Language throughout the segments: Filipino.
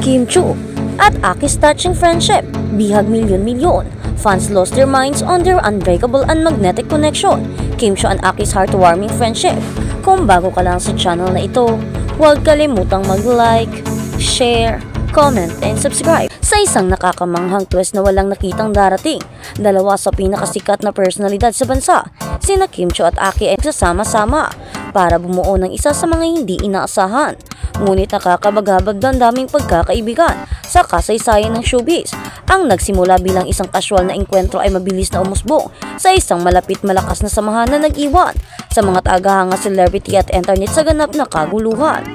Kim Chiu at Aki's touching friendship, bihag milyon-milyon. Fans lost their minds on their unbreakable and magnetic connection. Kim Chiu and Aki's heartwarming friendship. Kung bago ka lang sa channel na ito, huwag kalimutang mag-like, share, comment, and subscribe. Sa isang nakakamanghang twist na walang nakitang darating, dalawa sa pinakasikat na personalidad sa bansa, sina Kim Chiu at Aki ay nagsasama-sama para bumuo ng isa sa mga hindi inaasahan. Ngunit nakakabagabag ng daming pagkakaibigan sa kasaysayan ng showbiz. Ang nagsimula bilang isang casual na engkwentro ay mabilis na umusbong sa isang malapit malakas na samahan na nag-iwan sa mga tagahanga, celebrity at internet sa ganap na kaguluhan.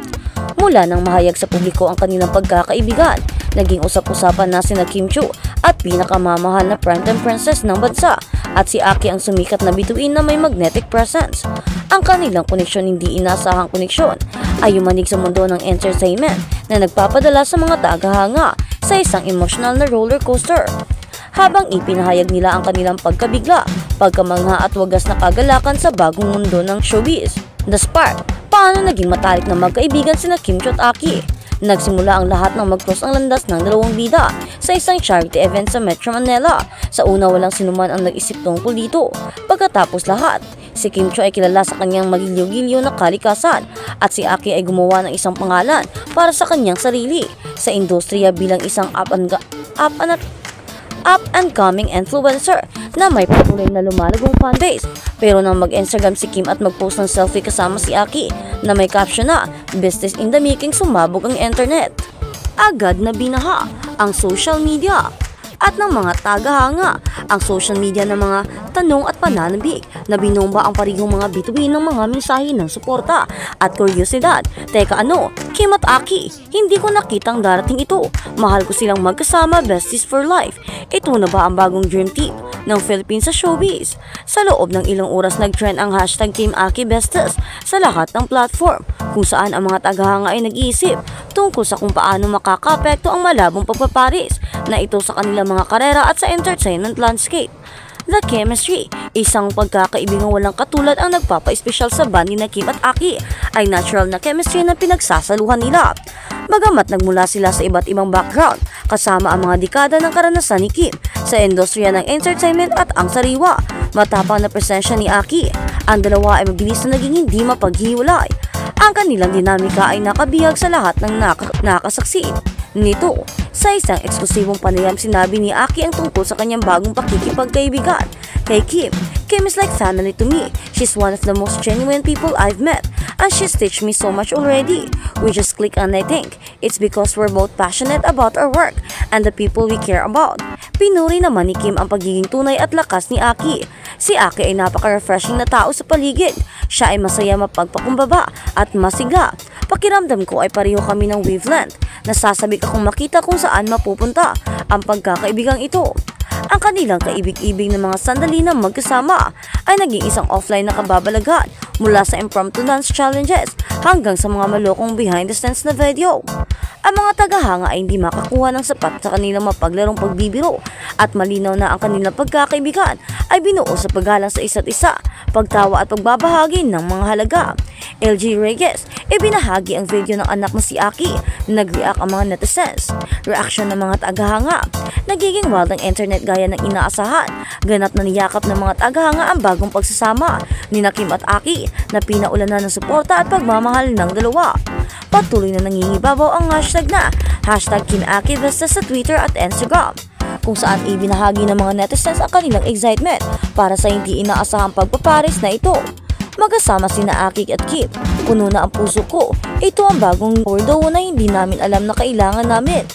Mula nang mahayag sa publiko ang kanilang pagkakaibigan, naging usap-usapan na sina Kim Chiu at pinakamamahal na primetime princess ng bansa at si Aki ang sumikat na bituin na may magnetic presence. Ang kanilang koneksyon, hindi inasahang koneksyon, ay yumanig sa mundo ng entertainment na nagpapadala sa mga tagahanga sa isang emotional na roller coaster. Habang ipinahayag nila ang kanilang pagkabigla, pagkamangha at wagas na kagalakan sa bagong mundo ng showbiz. The Spark, paano naging matalik na magkaibigan sina Kim Chiu at Aki? Nagsimula ang lahat ng mag-cross ang landas ng dalawang bida sa isang charity event sa Metro Manila. Sa una, walang sinuman ang nag-isip tungkol dito. Pagkatapos lahat, si Kim Chiu ay kilala sa kanyang magiliw-giliw na kalikasan at si Aki ay gumawa ng isang pangalan para sa kanyang sarili sa industriya bilang isang up-and-coming influencer na may patuloy na lumalagong fanbase. Pero nang mag-Instagram si Kim at mag-post ng selfie kasama si Aki na may caption na "Business in the making", sumabog ang internet. Agad na binaha ang social media at ng mga tagahanga ang social media ng mga tanong at pananabik na binomba ang parihong mga bituin ng mga mensahe ng suporta at kuryosidad. Teka ano, Kim at Aki, hindi ko nakitang darating ito. Mahal ko silang magkasama, besties for life. Ito na ba ang bagong dream team ng Philippines sa showbiz? Sa loob ng ilang oras nag-trend ang hashtag Kim Aki Besties sa lahat ng platform, kung saan ang mga tagahanga ay nag-iisip tungkol sa kung paano makakaapekto ang malabong pagpaparis na ito sa kanilang mga karera at sa entertainment landscape. The chemistry, isang pagkakaibigang walang katulad ang nagpapa-espesyal sa band ni Kim at Aki, ay natural na chemistry na pinagsasaluhan nila. Bagamat nagmula sila sa iba't ibang background, kasama ang mga dekada ng karanasan ni Kim sa industriya ng entertainment at ang sariwa, matapang na presensya ni Aki, ang dalawa ay mabilis na naging hindi mapaghiwalay. Ang kanilang dinamika ay nakabihag sa lahat ng nakasaksi nito. Sa isang eksklusibong panayam, sinabi ni Aki ang tungkol sa kanyang bagong pakikipagkaibigan kay Kim. Kim is like family to me. She's one of the most genuine people I've met, and she's teach me so much already. We just click, and I think it's because we're both passionate about our work and the people we care about. Pinuri naman ni Kim ang pagiging tunay at lakas ni Aki. Si Aki ay napaka-refreshing na tao sa paligid. Siya ay masaya, mapagpakumbaba at masigla. Pakiramdam ko ay pareho kami ng wavelength. Nasasabik akong makita kung saan mapupunta ang pagkakaibigang ito. Ang kanilang kaibig-ibig ng mga sandali na magkasama ay naging isang offline na kababalaghan, mula sa impromptu dance challenges hanggang sa mga malokong behind the scenes na video. Ang mga tagahanga ay hindi makakuha ng sapat sa kanilang mapaglarong pagbibiro at malinaw na ang kanilang pagkakaibigan ay binuo sa paggalang sa isa't isa, pagtawa at pagbabahagi ng mga halaga. LG Reyes, ibinahagi ang video ng anak na si Aki. Nag-react ang mga netizens. Reaksyon ng mga tagahanga, nagiging wild ang internet gaya ng inaasahan. Ganap na niyakap ng mga tagahanga ang bagong pagsasama ni Kim at Aki na pinaulanan ng suporta at pagmamahal ng dalawa. Patuloy na nangingibabaw ang hashtag na hashtag Kim Aki Besties sa Twitter at Instagram, kung saan ibinahagi ng mga netizens ang kanilang excitement para sa hindi inaasahang pagpaparis na ito. Magkasama sina Aki at Kim, puno na ang puso ko. Ito ang bagong ordo na hindi namin alam na kailangan namin.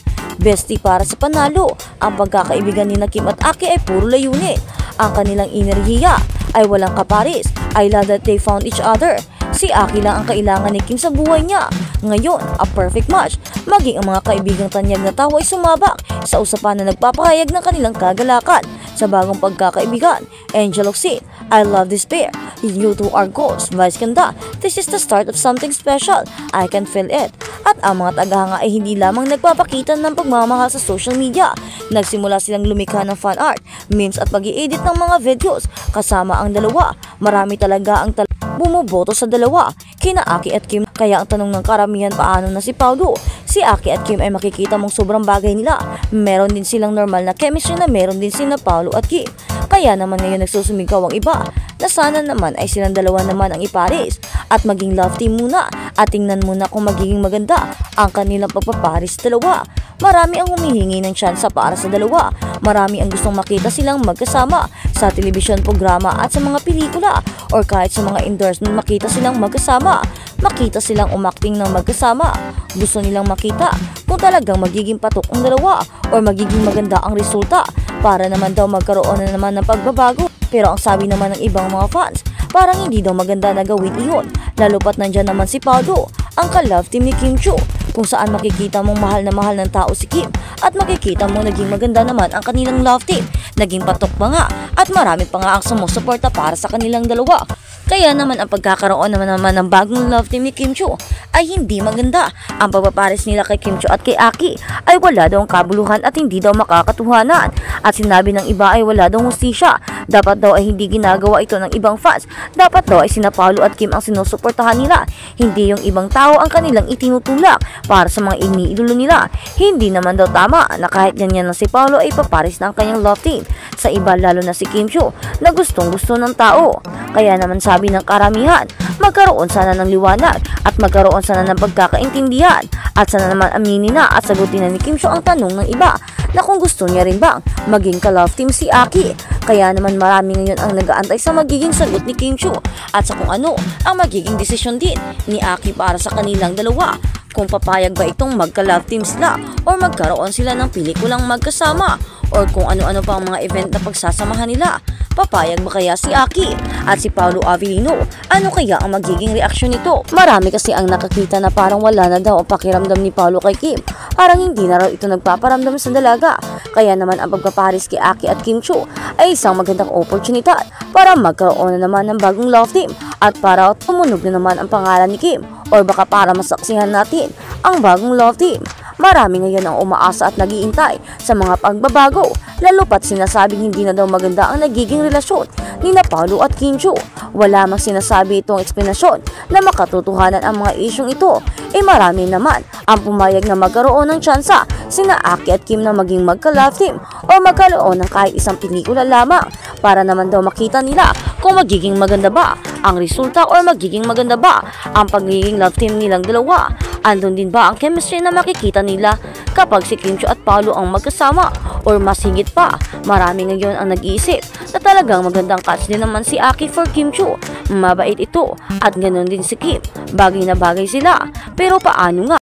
Bestie para sa panalo, ang pagkakaibigan ni Kim at Aki ay puro layunin. Ang kanilang enerhiya ay walang kaparis. I love that they found each other. Si Aki lang ang kailangan ni Kim sa buhay niya. Ngayon, a perfect match. Maging ang mga kaibigang tanyag na tawa ay sumabak sa usapan na nagpapahayag ng kanilang kagalakan sa bagong pagkakaibigan. Angel Oxy, I love this pair. You two are goals. Vice ganda. This is the start of something special. I can feel it. At ang mga tagahanga ay hindi lamang nagpapakita ng pagmamahal sa social media. Nagsimula silang lumikha ng fan art, memes at pag-i-edit ng mga videos kasama ang dalawa. Marami talaga ang bumuboto sa dalawa, kina Aki at Kim. Kaya ang tanong ng karamihan, paano na si Paulo? si Aki at Kim ay makikita mong sobrang bagay nila. Meron din silang normal na chemistry na meron din sina Paolo at Kim. Kaya naman ngayon nagsusumigaw ang iba na sana naman ay silang dalawa naman ang iparis at maging love team muna at tingnan muna kung magiging maganda ang kanilang pagpaparis dalawa. Marami ang humihingi ng tsansa para sa dalawa. Marami ang gustong makita silang magkasama sa telebisyon programa at sa mga pelikula or kahit sa mga endorsement makita silang magkasama. Makita silang umakting ng magkasama. Gusto nilang makita kung talagang magiging patok ang dalawa or magiging maganda ang resulta para naman daw magkaroon na naman ng pagbabago. Pero ang sabi naman ng ibang mga fans, parang hindi daw maganda na gawin iyon. Lalo pat nandyan naman si Paolo, ang ka-love team ni Kim Chiu, kung saan makikita mong mahal na mahal ng tao si Kim at makikita mong naging maganda naman ang kanilang love team. Naging patok pa nga at marami pa nga ang sumusuporta para sa kanilang dalawa. Kaya naman ang pagkakaroon naman ng bagong love team ni Kim Chiu ay hindi maganda. Ang pagpapares nila kay Kim Chiu at kay Aki ay wala daw ang kabuluhan at hindi daw makakatuhanan. At sinabi ng iba ay wala daw hustisya. Dapat daw ay hindi ginagawa ito ng ibang fans. Dapat daw ay sina Paolo at Kim ang sinusuportahan nila. Hindi yung ibang tao ang kanilang itinutulak para sa mga iniidolo nila. Hindi naman daw tama na kahit ganyan na si Paolo ay papares ng kanyang love team sa iba, lalo na si Kim Chiu na gustong gusto ng tao. Kaya naman sabi ng karamihan, magkaroon sana ng liwanag at magkaroon sana ng pagkakaintindihan at sana naman aminin na at sagutin na ni Kim Chiu ang tanong ng iba na kung gusto niya rin bang maging ka-love team si Aki. Kaya naman marami ngayon ang nag-aantay sa magiging sagot ni Kim Chiu at sa kung ano ang magiging desisyon din ni Aki para sa kanilang dalawa. Kung papayag ba itong magka-love team sila or magkaroon sila ng pelikulang magkasama or kung ano-ano pang mga event na pagsasamahan nila. Papayag ba kaya si Aki at si Paolo Avellino? Ano kaya ang magiging reaksyon nito? Marami kasi ang nakakita na parang wala na daw ang pakiramdam ni Paolo kay Kim. Parang hindi na raw ito nagpaparamdam sa dalaga. Kaya naman ang pagpaparis kay Aki at Kim Chiu ay isang magandang oportunidad para magkaroon na naman ng bagong love team at para tumunog na naman ang pangalan ni Kim or baka para masaksihan natin ang bagong love team. Marami ngayon ang umaasa at nagiintay sa mga pagbabago, lalo pat sinasabing hindi na daw maganda ang nagiging relasyon ni na Paolo at Kim Chiu. Wala mang sinasabi itong eksplanasyon na makatotohanan ang mga isyong ito. Marami naman ang pumayag na magkaroon ng tsansa sina Aki at Kim na maging magka-love team o magkaroon ng kahit isang pelikula lamang para naman daw makita nila kung magiging maganda ba ang resulta or magiging maganda ba ang pagiging love team nilang dalawa. Andun din ba ang chemistry na makikita nila kapag si Kim Chiu at Paolo ang magkasama or mas higit pa? Marami ngayon ang nag-iisip na talagang magandang catch din naman si Aki for Kim Chiu. Mabait ito at ganoon din si Kim. Bagay na bagay sila. Pero paano nga